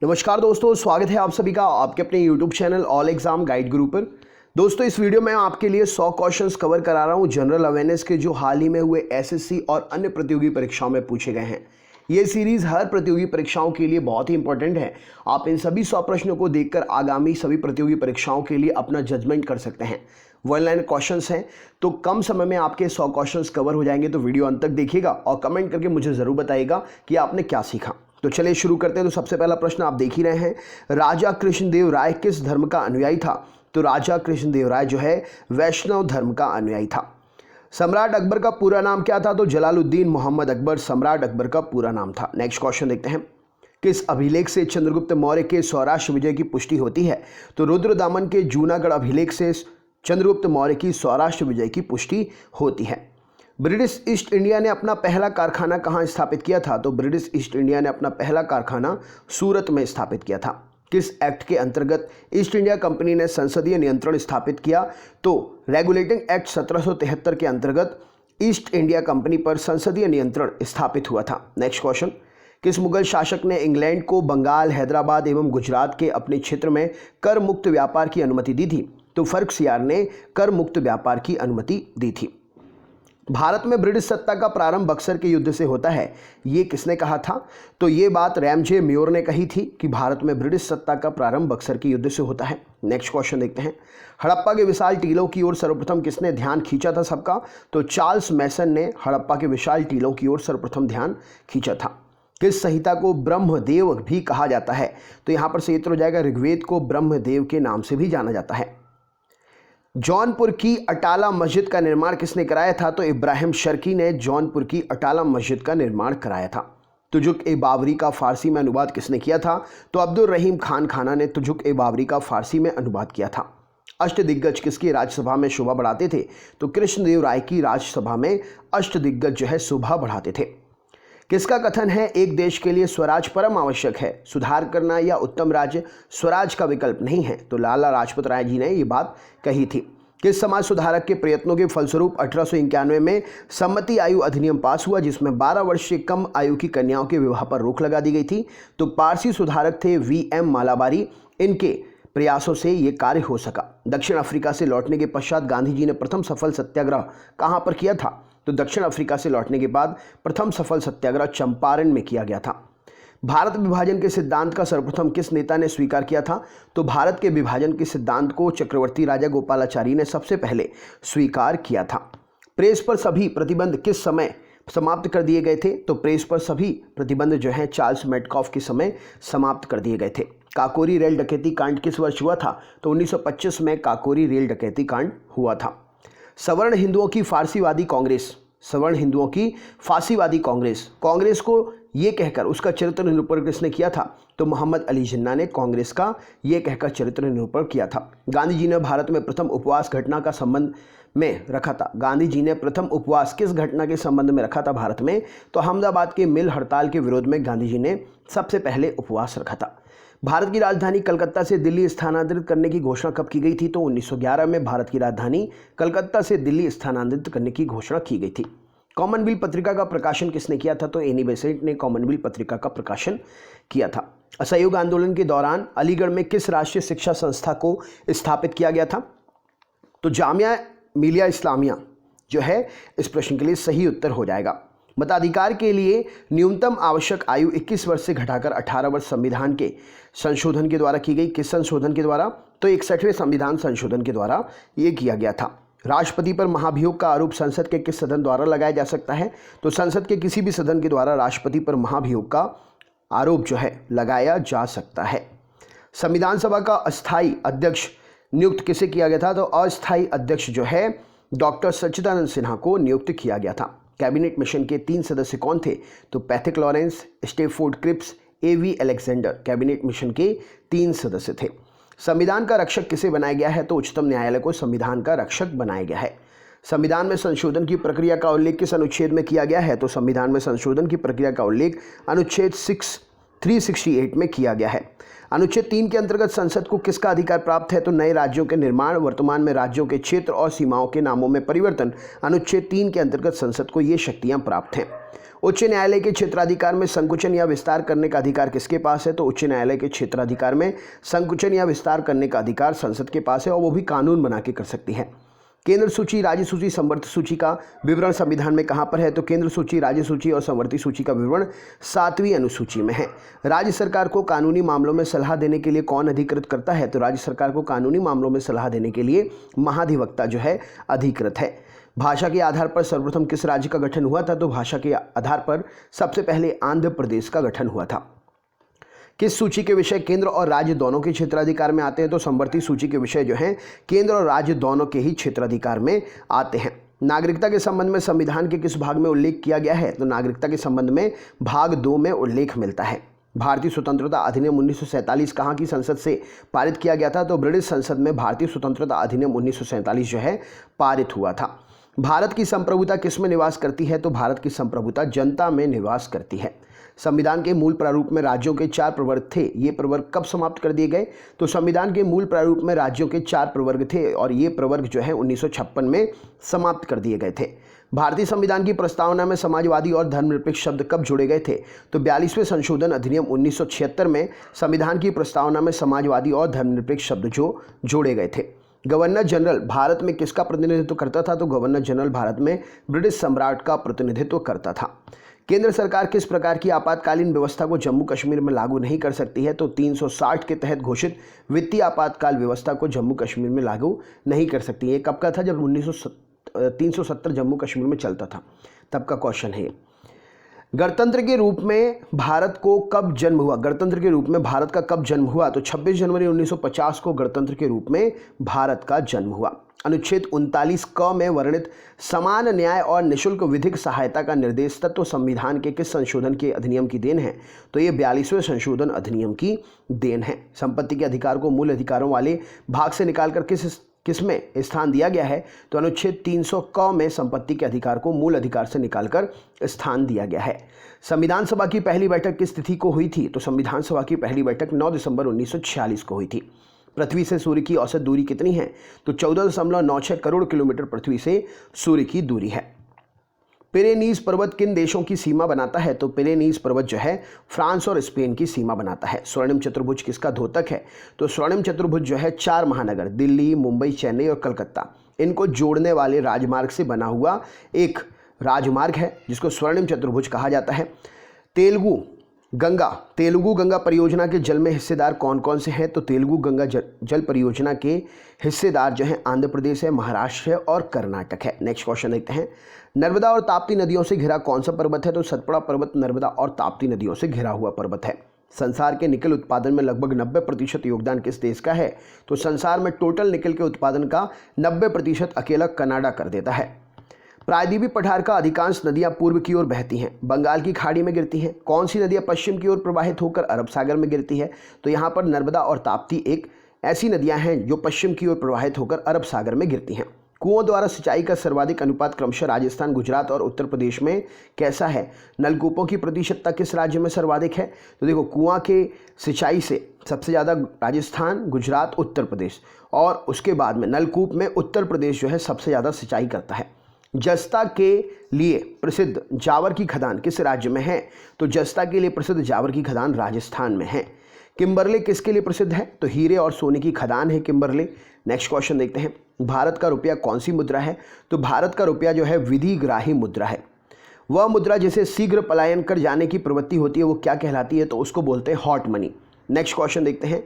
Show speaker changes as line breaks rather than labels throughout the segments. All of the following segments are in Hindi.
नमस्कार दोस्तों, स्वागत है आप सभी का आपके अपने YouTube channel all exam guide गुरु पर। दोस्तों, इस वीडियो में आपके लिए 100 क्वेश्चंस कवर करा रहा हूं जनरल अवेयरनेस के, जो हाल ही में हुए एसएससी और अन्य प्रतियोगी परीक्षाओं में पूछे गए हैं। ये सीरीज हर प्रतियोगी परीक्षाओं के लिए बहुत ही इंपॉर्टेंट है। आप इन सभी 100 प्रश्नों को देखकर आगामी सभी प्रतियोगी परीक्षाओं के लिए अपना जजमेंट कर सकते हैं। वन लाइन क्वेश्चंस हैं, तो कम समय में आपके 100 क्वेश्चंस कवर हो जाएंगे। तो वीडियो अंत तक देखिएगा और कमेंट करके मुझे ज़रूर बताइएगा कि आपने क्या सीखा। तो चलिए शुरू करते हैं। तो सबसे पहला प्रश्न आप देख ही रहे हैं, राजा कृष्णदेव राय किस धर्म का अनुयायी था? तो राजा कृष्णदेव राय जो है वैष्णव धर्म का अनुयायी था। सम्राट अकबर का पूरा नाम क्या था? तो जलालुद्दीन मोहम्मद अकबर सम्राट अकबर का पूरा नाम था। नेक्स्ट क्वेश्चन देखते हैं, किस अभिलेख से चंद्रगुप्त मौर्य के सौराष्ट्र विजय की पुष्टि होती है? तो रुद्रदामन के जूनागढ़ अभिलेख से चंद्रगुप्त मौर्य की सौराष्ट्र विजय की पुष्टि होती है। ब्रिटिश ईस्ट इंडिया ने अपना पहला कारखाना कहाँ स्थापित किया था? तो ब्रिटिश ईस्ट इंडिया ने अपना पहला कारखाना सूरत में स्थापित किया था। किस एक्ट के अंतर्गत ईस्ट इंडिया कंपनी ने संसदीय नियंत्रण स्थापित किया? तो रेगुलेटिंग एक्ट 1773 के अंतर्गत ईस्ट इंडिया कंपनी पर संसदीय नियंत्रण स्थापित हुआ था। नेक्स्ट क्वेश्चन, किस मुगल शासक ने इंग्लैंड को बंगाल, हैदराबाद एवं गुजरात के अपने क्षेत्र में कर मुक्त व्यापार की अनुमति दी थी? तो फर्रुखसियार ने कर मुक्त व्यापार की अनुमति दी थी। भारत में ब्रिटिश सत्ता का प्रारंभ बक्सर के युद्ध से होता है, ये किसने कहा था? तो ये बात रैमजे म्योर ने कही थी कि भारत में ब्रिटिश सत्ता का प्रारंभ बक्सर के युद्ध से होता है। नेक्स्ट क्वेश्चन देखते हैं, हड़प्पा के विशाल टीलों की ओर सर्वप्रथम किसने ध्यान खींचा था सबका? तो चार्ल्स मैसन ने हड़प्पा के विशाल टीलों की ओर सर्वप्रथम ध्यान खींचा था। किस संहिता को ब्रह्मदेव भी कहा जाता है? तो यहाँ पर से उत्तर हो जाएगा, ऋग्वेद को ब्रह्मदेव के नाम से भी जाना जाता है। जौनपुर की अटाला मस्जिद का निर्माण किसने कराया था? तो इब्राहिम शर्की ने जौनपुर की अटाला मस्जिद का निर्माण कराया था। तुजुक-ए-बाबरी का फारसी में अनुवाद किसने किया था? तो अब्दुल रहीम खान खाना ने तुजुक-ए-बाबरी का फारसी में अनुवाद किया था। अष्टदिग्गज किसकी राज्यसभा में शोभा बढ़ाते थे? तो कृष्णदेव राय की राज्यसभा में अष्टदिग्गज जो है शोभा बढ़ाते थे। किसका कथन है, एक देश के लिए स्वराज परम आवश्यक है, सुधार करना या उत्तम राज्य स्वराज का विकल्प नहीं है? तो लाला लाजपत राय जी ने ये बात कही थी। किस समाज सुधारक के प्रयत्नों के फलस्वरूप 1891 में सम्मति आयु अधिनियम पास हुआ, जिसमें 12 वर्ष से कम आयु की कन्याओं के विवाह पर रोक लगा दी गई थी? तो पारसी सुधारक थे वीएम मालाबारी। इनके प्रयासों से ये कार्य हो सका। दक्षिण अफ्रीका से लौटने के पश्चात गांधी जी ने प्रथम सफल सत्याग्रह कहाँ पर किया था? तो दक्षिण अफ्रीका से लौटने के बाद प्रथम सफल सत्याग्रह चंपारण में किया गया था। भारत विभाजन के सिद्धांत का सर्वप्रथम किस नेता ने स्वीकार किया था? तो भारत के विभाजन के सिद्धांत को चक्रवर्ती राजा गोपालाचारी ने सबसे पहले स्वीकार किया था। प्रेस पर सभी प्रतिबंध किस समय समाप्त कर दिए गए थे? तो प्रेस पर सभी प्रतिबंध जो हैं चार्ल्स मेडकॉफ के समय समाप्त कर दिए गए थे। काकोरी रेल डकैती कांड किस वर्ष हुआ था? तो 1925 में काकोरी रेल डकैती कांड हुआ था। सवर्ण हिंदुओं की फारसीवादी कांग्रेस, सवर्ण हिंदुओं की फांसीवादी कांग्रेस, कांग्रेस को ये कहकर उसका चरित्र निरूपण किसने किया था? तो मोहम्मद अली जिन्ना ने कांग्रेस का ये कहकर चरित्र निरूपण किया था। गांधी जी ने भारत में प्रथम उपवास घटना का संबंध में रखा था। गांधी जी ने प्रथम उपवास किस घटना के संबंध में रखा था भारत में? तो अहमदाबाद के मिल हड़ताल के विरोध में गांधी जी ने सबसे पहले उपवास रखा था। भारत की राजधानी कलकत्ता से दिल्ली स्थानांतरित करने की घोषणा कब की गई थी? तो 1911 में भारत की राजधानी कलकत्ता से दिल्ली स्थानांतरित करने की घोषणा की गई थी। कॉमनवेल्थ पत्रिका का प्रकाशन किसने किया था? तो एनी बेसेंट ने कॉमनवेल्थ पत्रिका का प्रकाशन किया था। असहयोग आंदोलन के दौरान अलीगढ़ में किस राष्ट्रीय शिक्षा संस्था को स्थापित किया गया था? तो जामिया मिलिया इस्लामिया जो है इस प्रश्न के लिए सही उत्तर हो जाएगा। मताधिकार के लिए न्यूनतम आवश्यक आयु 21 वर्ष से घटाकर 18 वर्ष संविधान के संशोधन के द्वारा की गई। किस संशोधन के द्वारा? तो 61वें संविधान संशोधन के द्वारा ये किया गया था। राष्ट्रपति पर महाभियोग का आरोप संसद के किस सदन द्वारा लगाया जा सकता है? तो संसद के किसी भी सदन के द्वारा राष्ट्रपति पर महाभियोग का आरोप जो है लगाया जा सकता है। संविधान सभा का अस्थायी अध्यक्ष नियुक्त किसे किया गया था? तो अस्थायी अध्यक्ष जो है डॉक्टर सच्चिदानंद सिन्हा को नियुक्त किया गया था। कैबिनेट मिशन के 3 सदस्य कौन थे? तो पैथिक लॉरेंस, स्टेफोर्ड क्रिप्स, एवी अलेक्जेंडर कैबिनेट मिशन के 3 सदस्य थे। संविधान का रक्षक किसे बनाया गया है? तो उच्चतम न्यायालय को संविधान का रक्षक बनाया गया है। संविधान में संशोधन की प्रक्रिया का उल्लेख किस अनुच्छेद में किया गया है? तो संविधान में संशोधन की प्रक्रिया का उल्लेख अनुच्छेद 368 में किया गया है। अनुच्छेद 3 के अंतर्गत संसद को किसका अधिकार प्राप्त है? तो नए राज्यों के निर्माण, वर्तमान में राज्यों के क्षेत्र और सीमाओं के नामों में परिवर्तन। अनुच्छेद 3 के अंतर्गत संसद को ये शक्तियां प्राप्त हैं। उच्च न्यायालय के क्षेत्राधिकार में संकुचन या विस्तार करने का अधिकार किसके पास है? तो उच्च न्यायालय के क्षेत्राधिकार में संकुचन या विस्तार करने का अधिकार संसद के पास है और वो भी कानून बना के कर सकती है। केंद्र सूची, राज्य सूची, संवर्ती सूची का विवरण संविधान में कहां पर है? तो केंद्र सूची, राज्य सूची और संवर्ती सूची का विवरण 7वीं अनुसूची में है। राज्य सरकार को कानूनी मामलों में सलाह देने के लिए कौन अधिकृत करता है? तो राज्य सरकार को कानूनी मामलों में सलाह देने के लिए महाधिवक्ता जो है अधिकृत है। भाषा के आधार पर सर्वप्रथम किस राज्य का गठन हुआ था? तो भाषा के आधार पर सबसे पहले आंध्र प्रदेश का गठन हुआ था। किस सूची के विषय केंद्र और राज्य दोनों के क्षेत्राधिकार में आते हैं? तो संवर्ती सूची के विषय जो हैं केंद्र और राज्य दोनों के ही क्षेत्राधिकार में आते हैं। नागरिकता के संबंध में संविधान के किस भाग में उल्लेख किया गया है? तो नागरिकता के संबंध में भाग 2 में उल्लेख मिलता है। भारतीय स्वतंत्रता अधिनियम 1947 कहाँ की संसद से पारित किया गया था? तो ब्रिटिश संसद में भारतीय स्वतंत्रता अधिनियम 1947 जो है पारित हुआ था। भारत की संप्रभुता किस में निवास करती है? तो भारत की संप्रभुता जनता में निवास करती है। संविधान के मूल प्रारूप में राज्यों के 4 प्रवर्ग थे, ये प्रवर्ग कब समाप्त कर दिए गए? तो संविधान के मूल प्रारूप में राज्यों के 4 प्रवर्ग थे और ये प्रवर्ग जो है 1956 में समाप्त कर दिए गए थे। भारतीय संविधान की प्रस्तावना में समाजवादी और धर्मनिरपेक्ष शब्द कब जोड़े गए थे? तो 42वें संशोधन अधिनियम 1976 में संविधान की प्रस्तावना में समाजवादी और धर्मनिरपेक्ष शब्द जो जोड़े गए थे। गवर्नर जनरल भारत में किसका प्रतिनिधित्व करता था? तो गवर्नर जनरल भारत में ब्रिटिश सम्राट का प्रतिनिधित्व करता था। केंद्र सरकार किस प्रकार की आपातकालीन व्यवस्था को जम्मू कश्मीर में लागू नहीं कर सकती है? तो 360 के तहत घोषित वित्तीय आपातकाल व्यवस्था को जम्मू कश्मीर में लागू नहीं कर सकती। ये कब का था? जब 370 जम्मू कश्मीर में चलता था, तब का क्वेश्चन है। गणतंत्र के रूप में भारत को कब जन्म हुआ? गणतंत्र के रूप में भारत का कब जन्म हुआ? तो 26 जनवरी 1950 को गणतंत्र के रूप में भारत का जन्म हुआ। अनुच्छेद 39 क में वर्णित समान न्याय और निःशुल्क विधिक सहायता का निर्देश तत्व संविधान के किस संशोधन के अधिनियम की देन है? तो ये 42वें संशोधन अधिनियम की देन है। संपत्ति के अधिकार को मूल अधिकारों वाले भाग से निकालकर किस में स्थान दिया गया है? तो अनुच्छेद 300 क में संपत्ति के अधिकार को मूल अधिकार से निकालकर स्थान दिया गया है। संविधान सभा की पहली बैठक किस तिथि को हुई थी? तो संविधान सभा की पहली बैठक 9 दिसंबर 1946 को हुई थी। पृथ्वी से सूर्य की औसत दूरी कितनी है? तो 14.96 करोड़ किलोमीटर पृथ्वी से सूर्य की दूरी है। पिरेनीज पर्वत किन देशों की सीमा बनाता है? तो पिरेनीज पर्वत जो है फ्रांस और स्पेन की सीमा बनाता है। स्वर्णिम चतुर्भुज किसका द्योतक है? तो स्वर्णिम चतुर्भुज जो है 4 महानगर दिल्ली, मुंबई, चेन्नई और कलकत्ता, इनको जोड़ने वाले राजमार्ग से बना हुआ एक राजमार्ग है जिसको स्वर्णिम चतुर्भुज कहा जाता है। तेलुगु गंगा परियोजना के जल में हिस्सेदार कौन कौन से हैं? तो तेलुगु गंगा जल परियोजना के हिस्सेदार जो हैं आंध्र प्रदेश है, महाराष्ट्र है और कर्नाटक है। नेक्स्ट क्वेश्चन देखते हैं। नर्मदा और ताप्ती नदियों से घिरा कौन सा पर्वत है? तो सतपुड़ा पर्वत नर्मदा और ताप्ती नदियों से घिरा हुआ पर्वत है। संसार के निकल उत्पादन में लगभग 90% योगदान किस देश का है? तो संसार में टोटल निकल के उत्पादन का 90% अकेला कनाडा कर देता है। प्रायद्वीपीय पठार का अधिकांश नदियां पूर्व की ओर बहती हैं, बंगाल की खाड़ी में गिरती हैं। कौन सी नदियां पश्चिम की ओर प्रवाहित होकर अरब सागर में गिरती है? तो यहाँ पर नर्मदा और ताप्ती एक ऐसी नदियां हैं जो पश्चिम की ओर प्रवाहित होकर अरब सागर में गिरती हैं। कुओं द्वारा सिंचाई का सर्वाधिक अनुपात क्रमशः राजस्थान, गुजरात और उत्तर प्रदेश में कैसा है? नलकूपों की प्रतिशतता किस राज्य में सर्वाधिक है? तो देखो, कुआं के सिंचाई से सबसे ज़्यादा राजस्थान, गुजरात, उत्तर प्रदेश, और उसके बाद में नलकूप में उत्तर प्रदेश जो है सबसे ज़्यादा सिंचाई करता है। जस्ता के लिए प्रसिद्ध जावर की खदान किस राज्य में है? तो जस्ता के लिए प्रसिद्ध जावर की खदान राजस्थान में है। किम्बरले किसके लिए प्रसिद्ध है? तो हीरे और सोने की खदान है किम्बरले। नेक्स्ट क्वेश्चन देखते हैं। भारत का रुपया कौन सी मुद्रा है? तो भारत का रुपया जो है विधिग्राही मुद्रा है। वह मुद्रा जिसे शीघ्र पलायन कर जाने की प्रवृत्ति होती है वो क्या कहलाती है? तो उसको बोलते हैं हॉट मनी। नेक्स्ट क्वेश्चन देखते हैं।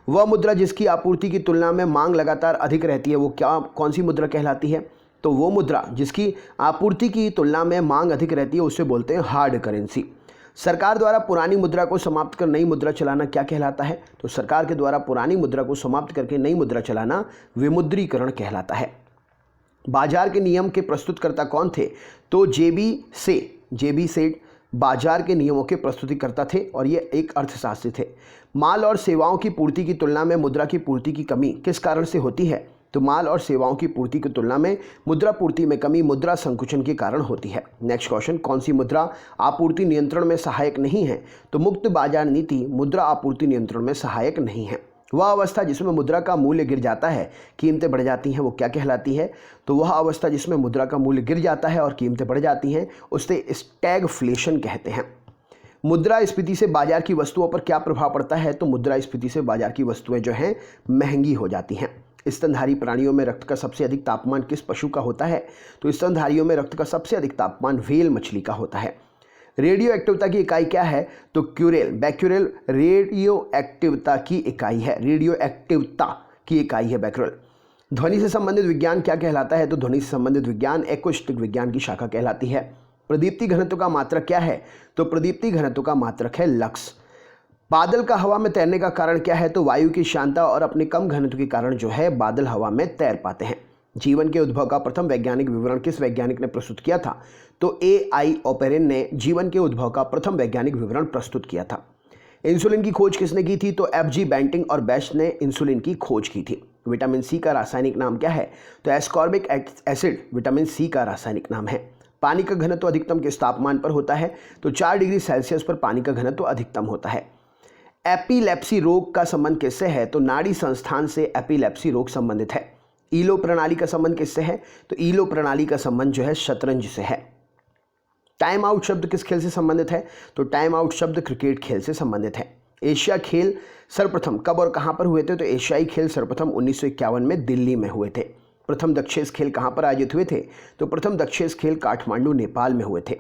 वह मुद्रा जिसकी आपूर्ति की तुलना में मांग लगातार अधिक रहती है वो कौन सी मुद्रा कहलाती है? तो वो मुद्रा जिसकी आपूर्ति की तुलना में मांग अधिक रहती है उसे बोलते हैं हार्ड करेंसी। सरकार द्वारा पुरानी मुद्रा को समाप्त कर नई मुद्रा चलाना क्या कहलाता है? तो सरकार के द्वारा पुरानी मुद्रा को समाप्त करके नई मुद्रा चलाना विमुद्रीकरण कहलाता है। बाजार के नियम के प्रस्तुतकर्ता कौन थे? तो जेबी सेठ बाजार के नियमों के प्रस्तुतिकर्ता थे और ये एक अर्थशास्त्री थे। माल और सेवाओं की पूर्ति की तुलना में मुद्रा की पूर्ति की कमी किस कारण से होती है? तो माल और सेवाओं की पूर्ति की तुलना में मुद्रा पूर्ति में कमी मुद्रा संकुचन के कारण होती है। Next question. कौन सी मुद्रा आपूर्ति नियंत्रण में सहायक नहीं है? तो मुक्त बाजार नीति मुद्रा आपूर्ति नियंत्रण में सहायक नहीं है। वह अवस्था जिसमें मुद्रा का मूल्य गिर जाता है, कीमतें बढ़ जाती हैं, वो क्या कहलाती है? तो वह अवस्था जिसमें मुद्रा का मूल्य गिर जाता है और कीमतें बढ़ जाती हैं उसे स्टैगफ्लेशन कहते हैं। मुद्रास्फीति से बाजार की वस्तुओं पर क्या प्रभाव पड़ता है? तो मुद्रास्फीति से बाजार की वस्तुएं जो हैं महंगी हो जाती हैं। स्तनधारी प्राणियों में रक्त का सबसे अधिक तापमान किस पशु का होता है? तो स्तनधारियों में रक्त का सबसे अधिक तापमान व्हेल मछली का होता है। रेडियो एक्टिवता की इकाई क्या है? तो क्यूरेल, बैक्यूरेल रेडियो एक्टिवता की इकाई है। रेडियो एक्टिवता की इकाई है बैक्यूरेल। ध्वनि से संबंधित विज्ञान क्या कहलाता है? तो ध्वनि से संबंधित विज्ञान एकॉस्टिक विज्ञान की शाखा कहलाती है। प्रदीप्ति घनत्व का मात्रक क्या है? तो प्रदीप्ति घनत्व का मात्रक है लक्स। बादल का हवा में तैरने का कारण क्या है? तो वायु की शांता और अपने कम घनत्व के कारण जो है बादल हवा में तैर पाते हैं। जीवन के उद्भव का प्रथम वैज्ञानिक विवरण किस वैज्ञानिक ने प्रस्तुत किया था? तो ए.आई. ओपेरेन ने जीवन के उद्भव का प्रथम वैज्ञानिक विवरण प्रस्तुत किया था। इंसुलिन की खोज किसने की थी? तो एफ.जी. बेंटिंग और बेस्ट ने इंसुलिन की खोज की थी। विटामिन सी का रासायनिक नाम क्या है? तो एस्कॉर्बिक एसिड विटामिन सी का रासायनिक नाम है। पानी का घनत्व अधिकतम किस तापमान पर होता है? तो 4 डिग्री सेल्सियस पर पानी का घनत्व अधिकतम होता है। एपिलेप्सी रोग का संबंध किससे है? तो नाड़ी संस्थान से एपिलेप्सी रोग संबंधित है। ईलो प्रणाली का संबंध किससे है? तो ईलो प्रणाली का संबंध जो है शतरंज से है। टाइम आउट शब्द किस खेल से संबंधित है? तो टाइम आउट शब्द क्रिकेट खेल से संबंधित है। एशिया खेल सर्वप्रथम कब और कहां पर हुए थे? तो एशियाई खेल सर्वप्रथम 1951 में दिल्ली में हुए थे। प्रथम दक्षेश खेल कहां पर आयोजित हुए थे? तो प्रथम दक्षेश खेल काठमांडू नेपाल में हुए थे।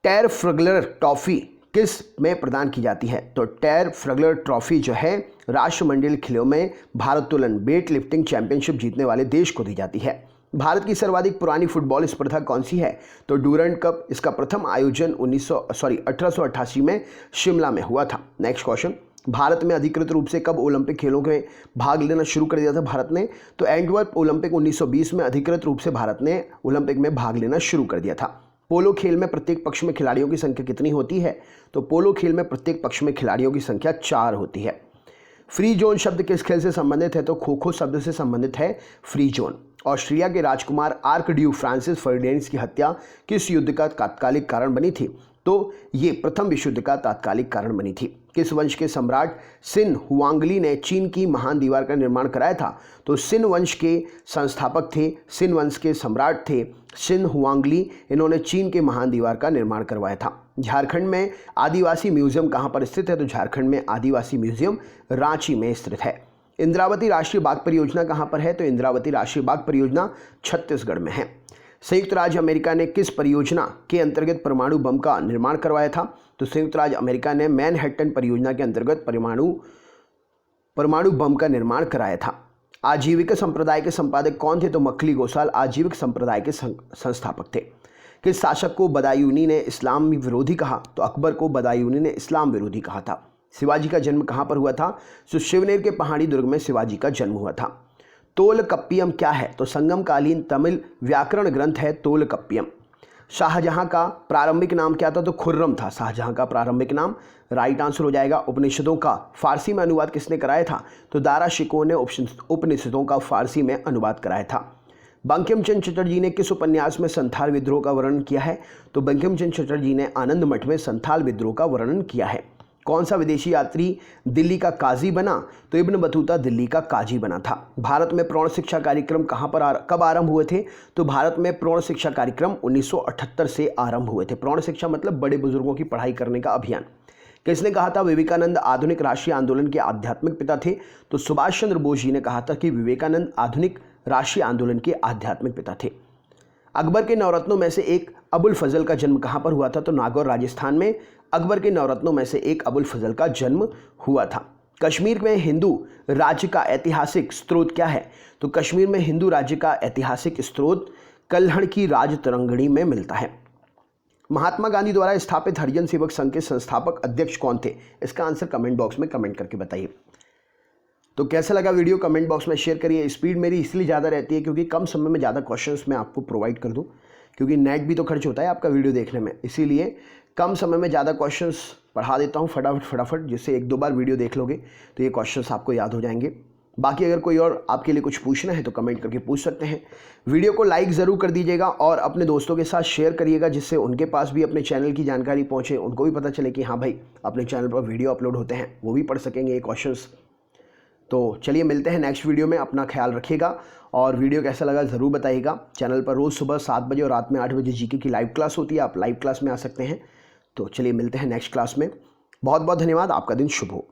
टेर फ्रगलर ट्रॉफी किस में प्रदान की जाती है? तो टेर फ्रगलर ट्रॉफी जो है राष्ट्रमंडल खेलों में भारोत्तोलन वेट लिफ्टिंग चैंपियनशिप जीतने वाले देश को दी जाती है। भारत की सर्वाधिक पुरानी फुटबॉल स्पर्धा कौन सी है? तो डूरंड कप। इसका प्रथम आयोजन 1888 में शिमला में हुआ था। नेक्स्ट क्वेश्चन, भारत में अधिकृत रूप से कब ओलंपिक खेलों में भाग लेना शुरू कर दिया था भारत ने? तो एंटवर्प ओलंपिक 1920 में अधिकृत रूप से भारत ने ओलंपिक में भाग लेना शुरू कर दिया था। पोलो खेल में प्रत्येक पक्ष में खिलाड़ियों की संख्या कितनी होती है? तो पोलो खेल में प्रत्येक पक्ष में खिलाड़ियों की संख्या 4 होती है। फ्री जोन शब्द किस खेल से संबंधित है? तो खो खो शब्द से संबंधित है फ्री जोन। ऑस्ट्रिया के राजकुमार आर्कड्यूक फ्रांसिस फर्डिनेंड की हत्या किस युद्ध का तात्कालिक कारण बनी थी? तो ये प्रथम विश्व युद्ध का तात्कालिक कारण बनी थी। किस वंश के सम्राट सिन हुआंगली ने चीन की महान दीवार का निर्माण कराया था? तो सिन वंश के संस्थापक थे, सिन वंश के सम्राट थे सिन हुआंगली। इन्होंने चीन के महान दीवार का निर्माण करवाया था। झारखंड में आदिवासी म्यूजियम कहाँ पर स्थित है? तो झारखंड में आदिवासी म्यूजियम रांची में स्थित है। इंद्रावती राष्ट्रीय बाग परियोजना कहाँ पर है? तो इंद्रावती राष्ट्रीय बाग परियोजना छत्तीसगढ़ में है। संयुक्त राज्य अमेरिका ने किस परियोजना के अंतर्गत परमाणु बम का निर्माण करवाया था? तो संयुक्त राज्य अमेरिका ने मैनहट्टन परियोजना के अंतर्गत परमाणु बम का निर्माण कराया था। आजीविका संप्रदाय के संपादक कौन थे? तो मखली गोसाल आजीविक संप्रदाय के संस्थापक थे। किस शासक को बदायूनी ने इस्लाम विरोधी कहा? तो अकबर को बदायूनी ने इस्लाम विरोधी कहा था। शिवाजी का जन्म कहाँ पर हुआ था? तो शिवनेर के पहाड़ी दुर्ग में शिवाजी का जन्म हुआ था। तोलकप्पियम क्या है? तो संगमकालीन तमिल व्याकरण ग्रंथ है तोलकप्पियम। शाहजहां का प्रारंभिक नाम क्या था? तो खुर्रम था शाहजहां का प्रारंभिक नाम। राइट आंसर हो जाएगा। उपनिषदों का फारसी में अनुवाद किसने कराया था? तो दारा शिकोह ने उपनिषदों का फारसी में अनुवाद कराया था। बंकिम चंद्र चटर्जी ने किस उपन्यास में संथाल विद्रोह का वर्णन किया है? तो बंकिम चंद्र चटर्जी ने आनंद मठ में संथाल विद्रोह का वर्णन किया है। कौन सा विदेशी यात्री दिल्ली का काजी बना? तो इब्न बतूता दिल्ली का काजी बना था। भारत में प्रौढ़ शिक्षा कार्यक्रम कब आरंभ हुए थे? तो भारत में प्रौढ़ शिक्षा कार्यक्रम 1978 से आरंभ हुए थे। प्रौढ़ शिक्षा मतलब बड़े बुजुर्गों की पढ़ाई करने का अभियान। किसने कहा था विवेकानंद आधुनिक राष्ट्रीय आंदोलन के आध्यात्मिक पिता थे? तो सुभाष चंद्र बोस जी ने कहा था कि विवेकानंद आधुनिक राष्ट्रीय आंदोलन के आध्यात्मिक पिता थे। अकबर के नवरत्नों में से एक अबुल फजल का जन्म कहाँ पर हुआ था? तो नागौर राजस्थान में अकबर के नवरत्नों में से एक अबुल फजल का जन्म हुआ था। कश्मीर में हिंदू राज्य का ऐतिहासिक स्रोत क्या है? तो कश्मीर में हिंदू राज्य का ऐतिहासिक स्रोत कल्हड़ की राज तरंगणी में मिलता है। महात्मा गांधी द्वारा स्थापित हरिजन सेवक संघ के संस्थापक अध्यक्ष कौन थे? इसका आंसर कमेंट बॉक्स में कमेंट करके बताइए। तो कैसा लगा वीडियो कमेंट बॉक्स में शेयर करिए। स्पीड मेरी इसलिए ज़्यादा रहती है क्योंकि कम समय में ज़्यादा क्वेश्चंस मैं आपको प्रोवाइड कर दूं, क्योंकि नेट भी तो खर्च होता है आपका वीडियो देखने में, इसीलिए कम समय में ज़्यादा क्वेश्चंस पढ़ा देता हूं फटाफट, जिससे 1-2 बार वीडियो देख लोगे तो ये क्वेश्चंस आपको याद हो जाएंगे। बाकी अगर कोई और आपके लिए कुछ पूछना है तो कमेंट करके पूछ सकते हैं। वीडियो को लाइक ज़रूर कर दीजिएगा और अपने दोस्तों के साथ शेयर करिएगा, जिससे उनके पास भी अपने चैनल की जानकारी पहुँचे, उनको भी पता चले कि हाँ भाई अपने चैनल पर वीडियो अपलोड होते हैं, वो भी पढ़ सकेंगे ये क्वेश्चंस। तो चलिए मिलते हैं नेक्स्ट वीडियो में। अपना ख्याल रखिएगा और वीडियो कैसा लगा ज़रूर बताइएगा। चैनल पर रोज़ सुबह 7 बजे और रात में 8 बजे जीके की लाइव क्लास होती है, आप लाइव क्लास में आ सकते हैं। तो चलिए मिलते हैं नेक्स्ट क्लास में। बहुत बहुत धन्यवाद, आपका दिन शुभ हो।